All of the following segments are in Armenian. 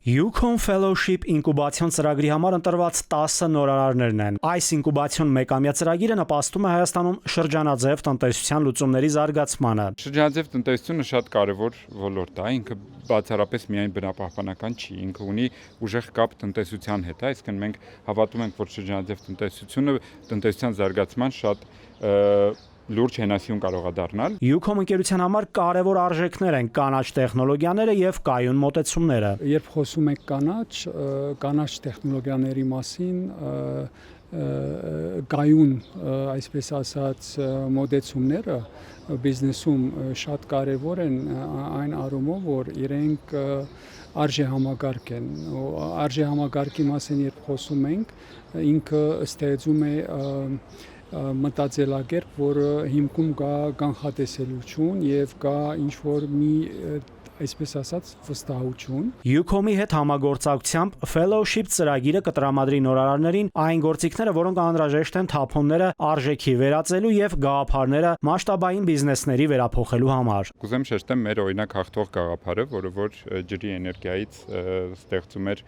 Yukon Fellowship ինկուբացիոն ծրագրի համար ընտրված 10 նորարարներն են։ Այս ինկուբացիոն մեկամյա ծրագիրը նպաստում է Հայաստանում շրջանաձև տնտեսության լուծումների զարգացմանը։ Շրջանաձև տնտեսությունը շատ կարևոր ոլորտ է, ինքը բացառապես միայն բնապահպանական չի, ինքը ունի ուժեղ կապ տնտեսության հետ, այսինքն մենք հավատում ենք, որ շրջանաձև տնտեսությունը տնտեսության զարգացման շատ լուրջ հենասյուն կարող է դառնալ։ Yukon ընկերության համար կարևոր արժեքներ են կանաչ տեխնոլոգիաները եւ կայուն մոտեցումները։ Երբ խոսում եք կանաչ տեխնոլոգիաների մասին, կայուն, այսպես ասած, մոտեցումները բիզնեսում շատ կարևոր են այն առումով, որ իրենք արժեհամակարգ են։ Արժեհամակարգի մասին երբ խոսում ենք, ինքը ստեղծում է մտածելակերպ, որը հիմքում կա կանխատեսելիություն եւ կա ինչ-որ մի այսպես ասած վստահություն։ Yukon-ի հետ համագործակցությամբ Fellowship ծրագիրը կտրամադրի նորարարներին այն գործիքները, որոնք անհրաժեշտ են թափոնները արժեքի վերածելու եւ գաղափարները մասշտաբային բիզնեսների վերափոխելու համար։ Կուզեմ շեշտեմ մեր օրինակ հաղթող գաղափարը, որը որ ջրի էներգիայից ստեղծում էր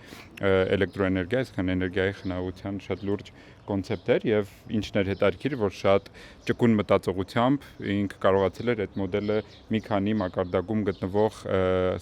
էլեկտրոէներգիա, այսինքն էներգիայի խնայողության շատ լուրջ կոնցեպտ էր եւ ինչն էր հետաքրքիր, որ շատ ճկուն մտածողությամբ ինքը կարողացել էր այդ մոդելը մի քանի մակարդակում գտնվող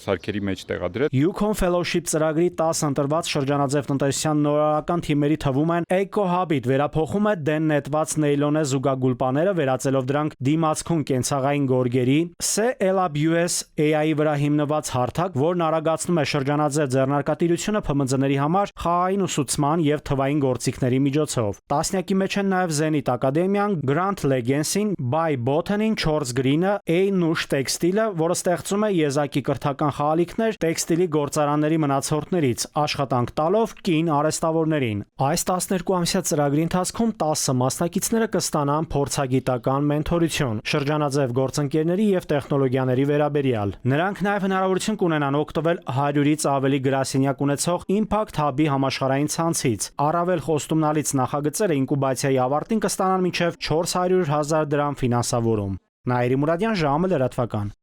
սարքերի մեջ տեղադրել։ Yukon Fellowship ծրագրի 10 ընտրված շրջանաձև տնտեսության նորարարական թիմերի թվում են EcoHabit վերափոխում է դեն նետված նեյլոնե զուգագուլպաները, վերածելով դրանք դիմացկուն կենցաղային գորգերի, CLABUS AI-ի վրա հիմնված հարթակ, որն արագացնում է շրջանաձև ձեռնարկատիրությունը ՓՄԶ-ների համար խաղային ուսուցման եւ թվային գործիքների միջոցով։ Տասնյակի մեջ են նաև Zenit Ակադեմիան, Grant Legacy-ն, Buy Botany-ն, Չորս Գրինը, A-Nush Textile-ը, որը ստեղծում է եզակի կրթական խաղալիքներ տեքստիլի գործարանների մնացորդներից, աշխատանք տալով կին արհեստավորներին։ Այս 12-ամսյա ծրագրի ընթացքում 10 մասնակիցները կստանան փորձագիտական մենթորություն, շրջանաձև գործընկերների եւ տեխնոլոգիաների վերաբերյալ։ Նրանք նաև հնարավորություն կունենան օգտվել 100-ից ավելի գրասենյակ ունեցող Impact Hub-ի համաշխարհային ցանցից։ Առավել խոստումնալից նախագծերը ինկուբացիայի ավարտին կստանան մինչև 400,000 դրամ ֆինանսավորում։ Նաիրի Մուրադյան, ժամը լրատվական։